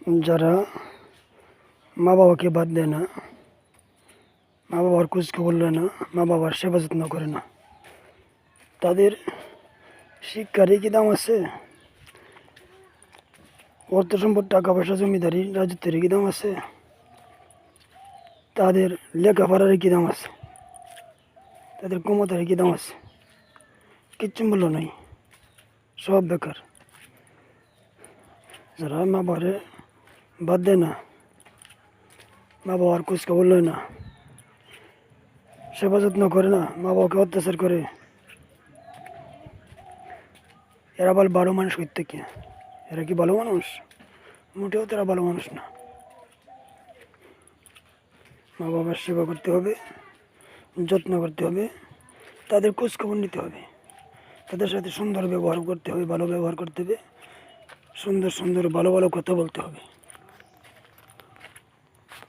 যারা মা বাবাকে বাদ দেয় না, মা বাবার খোঁজখবর নেয় না, মা বাবার সেবা যত্ন করে না, তাদের শিক্ষারই কি দাম আছে? অর্থ সম্পদ, টাকা পয়সা, জমিদারি, রাজত্বের কি দাম আছে? তাদের লেখাপড়ার কি দাম আছে? তাদের ক্ষমতার কি দাম আছে? কিচ্ছু মূল্য নাই, সব বেকার। যারা মা বাবারে বাদ দেয় না, মা বাবার খোঁজখবর নেয় না, সেবা যত্ন করে না, মা বাবাকে অত্যাচার করে, এরা বল ভালো মানুষ করতে কি? এরা কি ভালো মানুষ? মোটেও তারা ভালো মানুষ না। মা বাবার সেবা করতে হবে, যত্ন করতে হবে, তাদের খোঁজখবর নিতে হবে, তাদের সাথে সুন্দর ব্যবহার করতে হবে, ভালো ব্যবহার করতে হবে, সুন্দর সুন্দর ভালো ভালো কথা বলতে হবে।